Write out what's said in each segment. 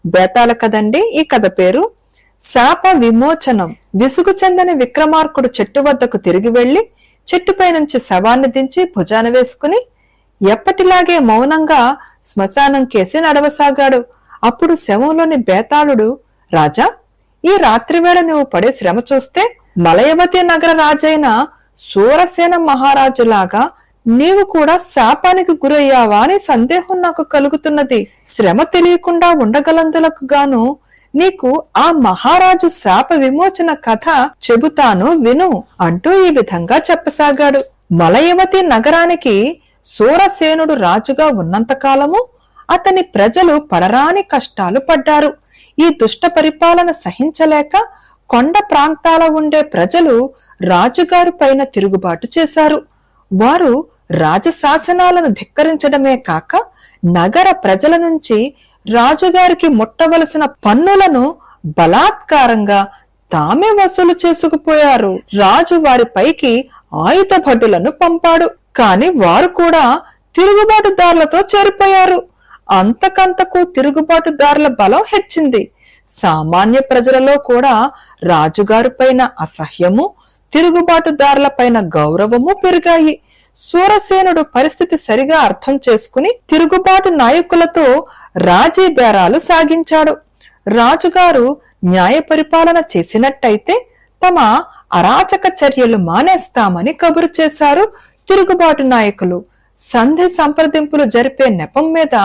బేతాళ కదండి ఈ కథ పేరు. శాప విమోచనం. విసుగు చెందని విక్రమార్కుడు చెట్టు వద్దకు తిరిగి వెళ్లి చెట్టుపై నుంచి శవాన్ని దించి భుజాన వేసుకుని ఎప్పటిలాగే మౌనంగా శ్మశానం కేసి నడవసాగాడు. అప్పుడు శవంలోని బేతాళుడు, రాజా, ఈ రాత్రివేళ నువ్వు పడే శ్రమ చూస్తే మలయవతి నగర రాజైన సూరసేన మహారాజులాగా నీవు కూడా శాపానికి గురయ్యావా అని సందేహం నాకు కలుగుతున్నది. శ్రమ తెలియకుండా ఉండగలందులకు గాను నీకు ఆ మహారాజు శాప విమోచన కథ చెబుతాను విను అంటూ ఈ విధంగా చెప్పసాగాడు. మలయవతి నగరానికి సూరసేనుడు రాజుగా ఉన్నంతకాలము అతని ప్రజలు పడరాని కష్టాలు పడ్డారు. ఈ దుష్ట పరిపాలన సహించలేక కొండ ప్రాంతాల ఉండే ప్రజలు రాజుగారి పైన తిరుగుబాటు చేశారు. వారు రాజశాసనాలను ధిక్కరించడమే కాక నగర ప్రజల నుంచి రాజుగారికి ముట్టవలసిన పన్నులను బలాత్కారంగా తామే వసూలు చేసుకుపోయారు. రాజు వారిపైకి ఆయుధ భటులను పంపాడు. కాని వారు కూడా తిరుగుబాటుదారులతో చేరిపోయారు. అంతకంతకు తిరుగుబాటుదారుల బలం హెచ్చింది. సామాన్య ప్రజలలో కూడా రాజుగారి పైన అసహ్యము, తిరుగుబాటుదారుల పైన గౌరవము పెరిగాయి. సూరసేనుడు పరిస్థితి సరిగా అర్థం చేసుకుని తిరుగుబాటు నాయకులతో రాజీ బేరాలు సాగించాడు. రాజుగారు న్యాయ పరిపాలన చేసినట్టయితే తమ అరాచక చర్యలు మానేస్తామని కబురు చేశారు తిరుగుబాటు నాయకులు. సంధి సంప్రదింపులు జరిపే నెపం మీద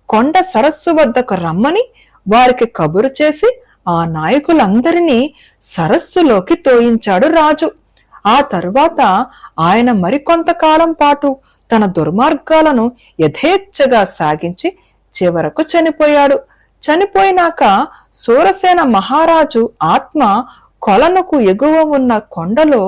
కొండ సరస్సు వద్దకు రమ్మని వారికి కబురు చేసి ఆ నాయకులందరినీ సరస్సులోకి తోయించాడు రాజు. ఆ తరువాత ఆయన మరికొంతకాలం పాటు తన దుర్మార్గాలను యథేచ్ఛగా సాగించి చివరకు చనిపోయాడు. చనిపోయినాక సూరసేన మహారాజు ఆత్మ కొలనుకు ఎగువ ఉన్న కొండలో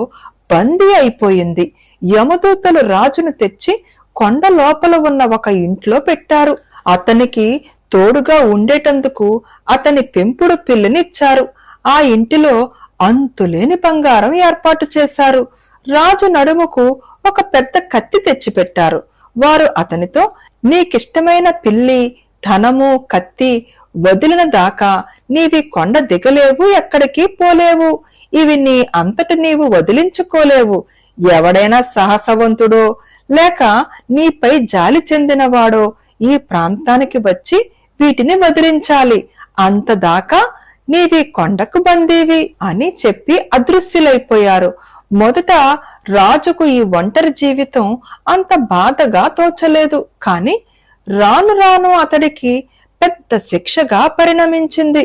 బందీ అయిపోయింది. యమదూతలు రాజును తెచ్చి కొండ లోపల ఉన్న ఒక ఇంట్లో పెట్టారు. అతనికి తోడుగా ఉండేటందుకు అతని పెంపుడు పిల్లినిచ్చారు. ఆ ఇంటిలో అంతులేని బంగారం ఏర్పాటు చేశారు. రాజు నడుముకు ఒక పెద్ద కత్తి తెచ్చిపెట్టారు. వారు అతనితో, నీకిష్టమైన పిల్లి, ధనము, కత్తి వదిలిన దాకా నీవి కొండ దిగలేవు, ఎక్కడికి పోలేవు. ఇవి నీ అంతట నీవు వదిలించుకోలేవు. ఎవడైనా సాహసవంతుడో లేక నీపై జాలి చెందినవాడో ఈ ప్రాంతానికి వచ్చి వీటిని వదిలించాలి. అంతదాకా నీవి కొండకు బందీవి అని చెప్పి అదృశ్యులైపోయారు. మొదట రాజుకు ఈ ఒంటరి జీవితం అంత బాధగా తోచలేదు. కాని రాను రాను అతడికి పెద్ద శిక్షగా పరిణమించింది.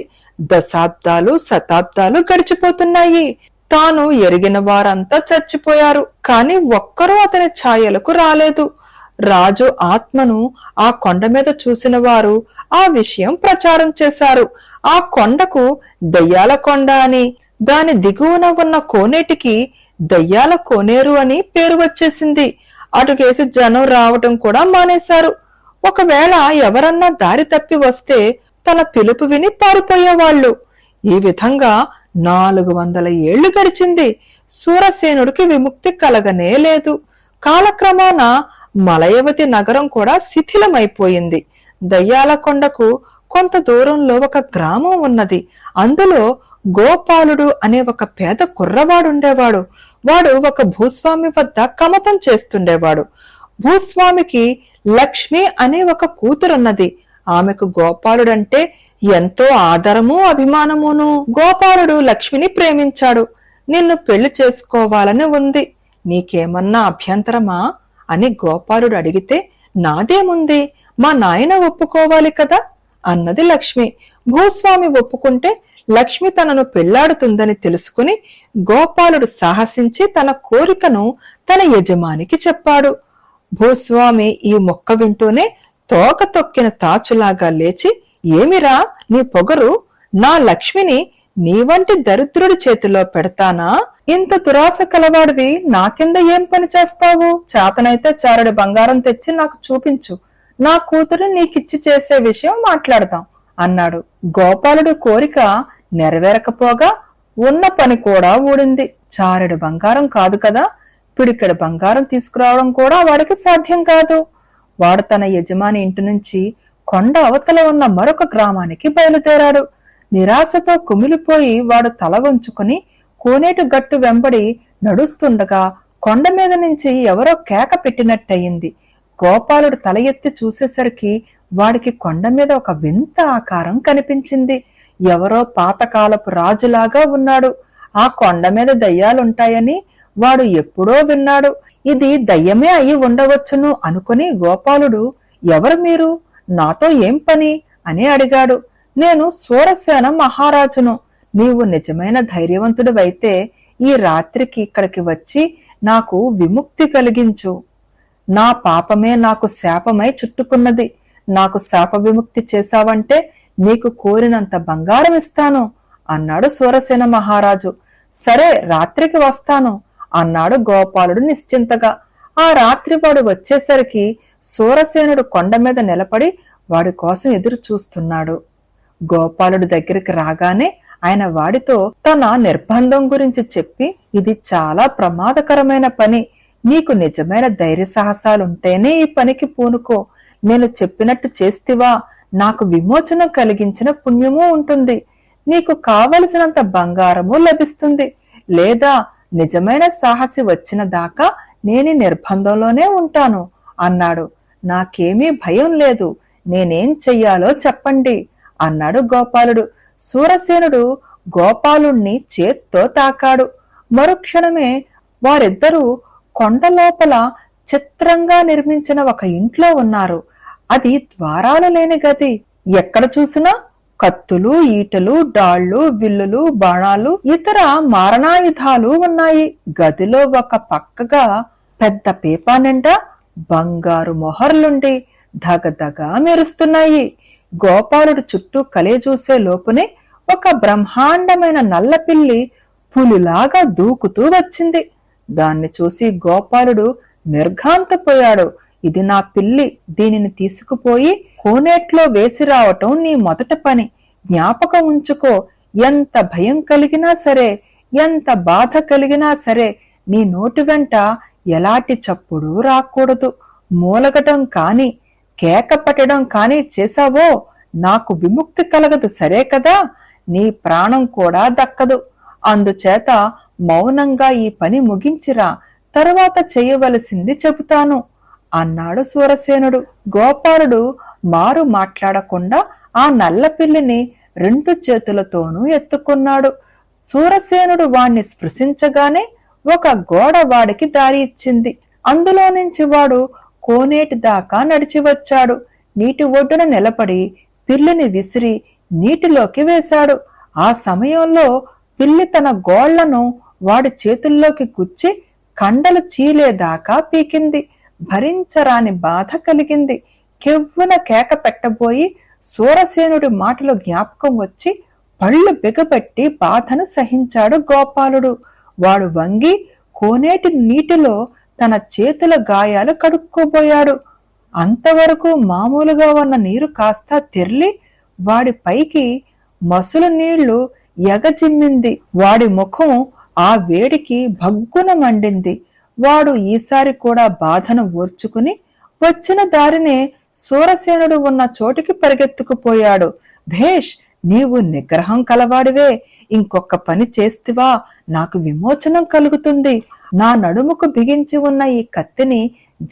దశాబ్దాలు, శతాబ్దాలు గడిచిపోతున్నాయి. తాను ఎరిగిన వారంతా చచ్చిపోయారు. కాని ఒక్కరూ అతని ఛాయలకు రాలేదు. రాజు ఆత్మను ఆ కొండ మీద చూసిన వారు ఆ విషయం ప్రచారం చేశారు. ఆ కొండకు దయ్యాల కొండ అని, దాని దిగువన ఉన్న కోనేటికి దయ్యాల కోనేరు అని పేరు వచ్చేసింది. అటుకేసి జనం రావటం కూడా మానేశారు. ఒకవేళ ఎవరన్నా దారి తప్పి వస్తే తన పిలుపు విని పారిపోయేవాళ్లు. ఈ విధంగా 400 ఏళ్లు గడిచింది. సూరసేనుడికి విముక్తి కలగనే లేదు. కాలక్రమాన మలయవతి నగరం కూడా శిథిలమైపోయింది. దయ్యాల కొండకు కొంత దూరంలో ఒక గ్రామం ఉన్నది. అందులో గోపాలుడు అనే ఒక పేద కుర్రవాడుండేవాడు. వాడు ఒక భూస్వామి వద్ద కమతం చేస్తుండేవాడు. భూస్వామికి లక్ష్మి అనే ఒక కూతురున్నది. ఆమెకు గోపాలుడంటే ఎంతో ఆదరము, అభిమానమును. గోపాలుడు లక్ష్మిని ప్రేమించాడు. నిన్ను పెళ్లి చేసుకోవాలని ఉంది, నీకేమన్నా అభ్యంతరమా అని గోపాలుడు అడిగితే, నాదేముంది, మా నాయన ఒప్పుకోవాలి కదా అన్నది లక్ష్మి. భూస్వామి ఒప్పుకుంటే లక్ష్మి తనను పెళ్లాడుతుందని తెలుసుకుని గోపాలుడు సాహసించి తన కోరికను తన యజమానికి చెప్పాడు. భూస్వామి ఈ మొక్క వింటూనే తోక తొక్కిన తాచులాగా లేచి, ఏమిరా నీ పొగరు, నా లక్ష్మిని నీ వంటి దరిద్రుడి చేతిలో పెడతానా? ఇంత దురాశ కలవాడివి నా కింద ఏం పని చేస్తావు? చేతనైతే చారడి బంగారం తెచ్చి నాకు చూపించు, నా కూతురు నీకిచ్చి చేసే విషయం మాట్లాడదాం అన్నాడు. గోపాలుడు కోరిక నెరవేరకపోగా ఉన్న పని కూడా ఊడింది. చారెడు బంగారం కాదు కదా, పిడికెడు బంగారం తీసుకురావడం కూడా వాడికి సాధ్యం కాదు. వాడు తన యజమాని ఇంటి నుంచి కొండ అవతల ఉన్న మరొక గ్రామానికి బయలుదేరాడు. నిరాశతో కుమిలిపోయి వాడు తల వంచుకుని కోనేటి గట్టు వెంబడి నడుస్తుండగా కొండ మీద నుంచి ఎవరో కేక పెట్టినట్టయింది. గోపాలుడు తల ఎత్తి చూసేసరికి వాడికి కొండ మీద ఒక వింత ఆకారం కనిపించింది. ఎవరో పాతకాలపు రాజులాగా ఉన్నాడు. ఆ కొండ మీద దయ్యాలుంటాయని వాడు ఎప్పుడో విన్నాడు. ఇది దయ్యమే అయి ఉండవచ్చును అనుకుని గోపాలుడు, ఎవరు మీరు, నాతో ఏం పని అని అడిగాడు. నేను సూరసేన మహారాజును. నీవు నిజమైన ధైర్యవంతుడివైతే ఈ రాత్రికి ఇక్కడికి వచ్చి నాకు విముక్తి కలిగించు. నా పాపమే నాకు శాపమై చుట్టుకున్నది. నాకు శాప విముక్తి చేశావంటే నీకు కోరినంత బంగారం ఇస్తాను అన్నాడు సూరసేన మహారాజు. సరే, రాత్రికి వస్తాను అన్నాడు గోపాలుడు నిశ్చింతగా. ఆ రాత్రి వాడు వచ్చేసరికి సూరసేనుడు కొండ మీద నిలబడి వాడి కోసం ఎదురు చూస్తున్నాడు. గోపాలుడి దగ్గరికి రాగానే ఆయన వాడితో తన నిర్బంధం గురించి చెప్పి, ఇది చాలా ప్రమాదకరమైన పని. నీకు నిజమైన ధైర్య సాహసాలుంటేనే ఈ పనికి పూనుకో. నేను చెప్పినట్టు చేస్తివా నాకు విమోచనం కలిగించిన పుణ్యమూ ఉంటుంది. నీకు కావలసినంత బంగారము లభిస్తుంది. లేదా నిజమైన సాహసి వచ్చిన దాకా నేను నిర్బంధంలోనే ఉంటాను అన్నాడు. నాకేమీ భయం లేదు, నేనేం చెయ్యాలో చెప్పండి అన్నాడు గోపాలుడు. సూరసేనుడు గోపాలుణ్ణి చేత్తో తాకాడు. మరుక్షణమే వారిద్దరూ కొండ లోపల చిత్రంగా నిర్మించిన ఒక ఇంట్లో ఉన్నారు. అది ద్వారాలు లేని గది. ఎక్కడ చూసినా కత్తులు, ఈటలు, డాళ్లు, విల్లులు, బాణాలు, ఇతర మారణాయుధాలు ఉన్నాయి. గదిలో ఒక పక్కగా పెద్ద పీపా నిండా బంగారు మొహర్లుండి ధగధగా మెరుస్తున్నాయి. గోపాలుడు చుట్టూ కలేజూసే లోపునే ఒక బ్రహ్మాండమైన నల్లపిల్లి పులిలాగా దూకుతూ వచ్చింది. దాన్ని చూసి గోపాలుడు నిర్ఘాంతపోయాడు. ఇది నా పిల్లి, దీనిని తీసుకుపోయి కోనేట్లో వేసి రావటం నీ మొదటి పని. జ్ఞాపకం ఉంచుకో, ఎంత భయం కలిగినా సరే, ఎంత బాధ కలిగినా సరే నీ నోటి వెంట ఎలాంటి చప్పుడు రాకూడదు. మూలగటం కాని, కేక పట్టడం కాని చేశావో నాకు విముక్తి కలగదు, సరే కదా? నీ ప్రాణం కూడా దక్కదు. అందుచేత మౌనంగా ఈ పని ముగించిరా, తరువాత చేయవలసింది చెబుతాను అన్నాడు సూరసేనుడు. గోపాలుడు మారు మాట్లాడకుండా ఆ నల్లపిల్లిని 2 చేతులతోనూ ఎత్తుకున్నాడు. సూరసేనుడు వాణ్ణి స్పృశించగానే ఒక గోడ వాడికి దారి ఇచ్చింది. అందులో నుంచి వాడు కోనేటి దాకా నడిచి వచ్చాడు. నీటి ఒడ్డున నిలబడి పిల్లిని విసిరి నీటిలోకి వేశాడు. ఆ సమయంలో పిల్లి తన గోళ్లను వాడి చేతుల్లోకి గుచ్చి కండలు చీలేదాకా పీకింది. భరించరాని బాధ కలిగింది. కెవ్వున కేక పెట్టబోయి సూరసేనుడి మాటలు జ్ఞాపకం వచ్చి పళ్ళు బిగబట్టి బాధను సహించాడు గోపాలుడు. వాడు వంగి కోనేటి నీటిలో తన చేతుల గాయాలు కడుక్కోబోయాడు. అంతవరకు మామూలుగా ఉన్న నీరు కాస్త తెర్లి వాడి పైకి మసులు నీళ్లు ఎగజిమ్మింది. వాడి ముఖం ఆ వేడికి భగ్గున మండింది. వాడు ఈసారి కూడా బాధను ఓర్చుకుని వచ్చిన దారినే సూరసేనుడు ఉన్న చోటికి పరిగెత్తుకుపోయాడు. భేష్, నీవు నిగ్రహం కలవాడివే. ఇంకొక పని చేస్తివా నాకు విమోచనం కలుగుతుంది. నా నడుముకు బిగించి ఉన్న ఈ కత్తిని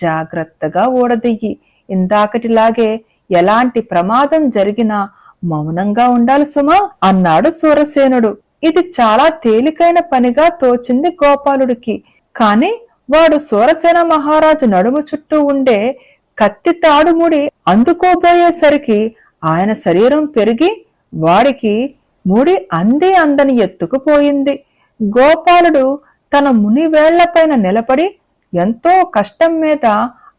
జాగ్రత్తగా ఊడదెయ్యి. ఇందాకటిలాగే ఎలాంటి ప్రమాదం జరిగినా మౌనంగా ఉండాలి సుమా అన్నాడు సూరసేనుడు. ఇది చాలా తేలికైన పనిగా తోచింది గోపాలుడికి. కాని వాడు సూరసేన మహారాజు నడుము చుట్టూ ఉండే కత్తి తాడుముడి అందుకోబోయేసరికి ఆయన శరీరం పెరిగి వాడికి ముడి అందని ఎత్తుకుపోయింది. గోపాలుడు తన ముని వేళ్లపైన నిలబడి ఎంతో కష్టం మీద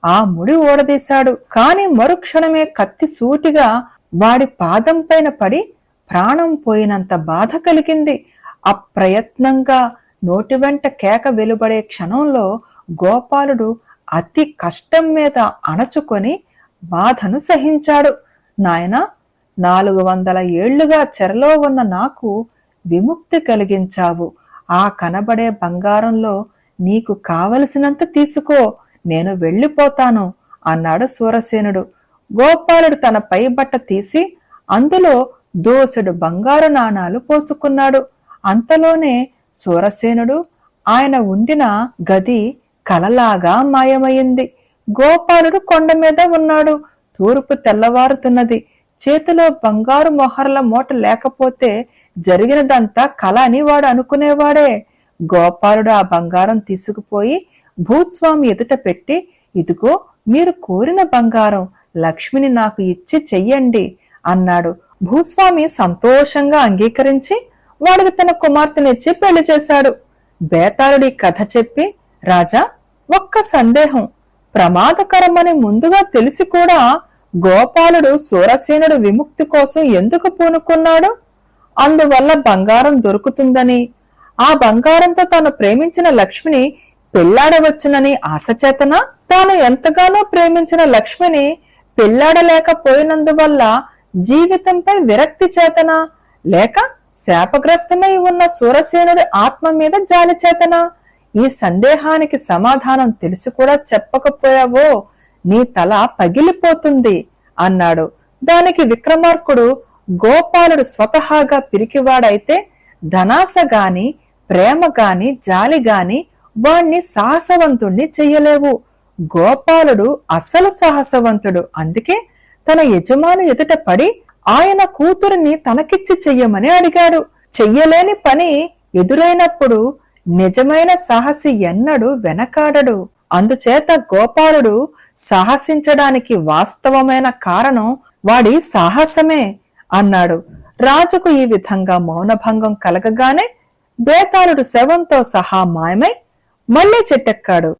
ఆ ముడి ఊడదీశాడు. కాని మరుక్షణమే కత్తి సూటిగా వాడి పాదం పైన పడి ప్రాణం పోయినంత బాధ కలిగింది. అప్రయత్నంగా నోటి వెంట కేక వెలువడే క్షణంలో గోపాలుడు అతి కష్టం మీద అణచుకొని బాధను సహించాడు. నాయనా, 400 ఏళ్లుగా చెరలో ఉన్న నాకు విముక్తి కలిగించావు. ఆ కనబడే బంగారంలో నీకు కావలసినంత తీసుకో, నేను వెళ్ళిపోతాను అన్నాడు సూరసేనుడు. గోపాలుడు తన పై బట్ట తీసి అందులో దోసెడు బంగారు నాణాలు పోసుకున్నాడు. అంతలోనే సూరసేనుడు ఆయన ఉండిన గది కలలాగా మాయమైంది. గోపాలుడు కొండ మీద ఉన్నాడు. తూర్పు తెల్లవారుతున్నది. చేతిలో బంగారు మొహర్ల మూట లేకపోతే జరిగినదంతా కల అని వాడు అనుకునేవాడే. గోపాలుడు ఆ బంగారం తీసుకుపోయి భూస్వామి ఎదుట పెట్టి, ఇదిగో మీరు కోరిన బంగారం, లక్ష్మిని నాకు ఇచ్చి చెయ్యండి అన్నాడు. భూస్వామి సంతోషంగా అంగీకరించి వాడికి తన కుమార్తెనిచ్చి పెళ్లి చేశాడు. బేతాళుడి కథ చెప్పి, రాజా, ఒక్క సందేహం, ప్రమాదకరమని ముందుగా తెలిసి కూడా గోపాలుడు సూరసేనుడు విముక్తి కోసం ఎందుకు పూనుకున్నాడు? అందువల్ల బంగారం దొరుకుతుందని, ఆ బంగారంతో తాను ప్రేమించిన లక్ష్మిని పెళ్లాడవచ్చునని ఆశచేతనా? తాను ఎంతగానో ప్రేమించిన లక్ష్మిని పెళ్లాడలేకపోయినందువల్ల జీవితంపై విరక్తి చేతనా? లేక శాపగ్రస్తమై ఉన్న సూరసేనుడి ఆత్మ మీద జాలి చేతనా? ఈ సందేహానికి సమాధానం తెలిసి కూడా చెప్పకపోయావో నీ తల పగిలిపోతుంది అన్నాడు. దానికి విక్రమార్కుడు, గోపాలుడు స్వతహాగా పిరికివాడైతే ధనాశ గాని, ప్రేమ గాని, జాలి గాని వాణ్ణి సాహసవంతుణ్ణి చెయ్యలేవు. గోపాలుడు అసలు సాహసవంతుడు. అందుకే తన యజమాని ఎదుట పడి ఆయన కూతురిని తనకిచ్చి చెయ్యమని అడిగాడు. చెయ్యలేని పని ఎదురైనప్పుడు నిజమైన సాహసి ఎన్నడూ వెనకాడడు. అందుచేత గోపాలుడు సాహసించడానికి వాస్తవమైన కారణం వాడి సాహసమే అన్నాడు. రాజుకు ఈ విధంగా మౌనభంగం కలగగానే బేతాళుడు శవంతో సహా మాయమై మళ్లీ చెట్టెక్కాడు.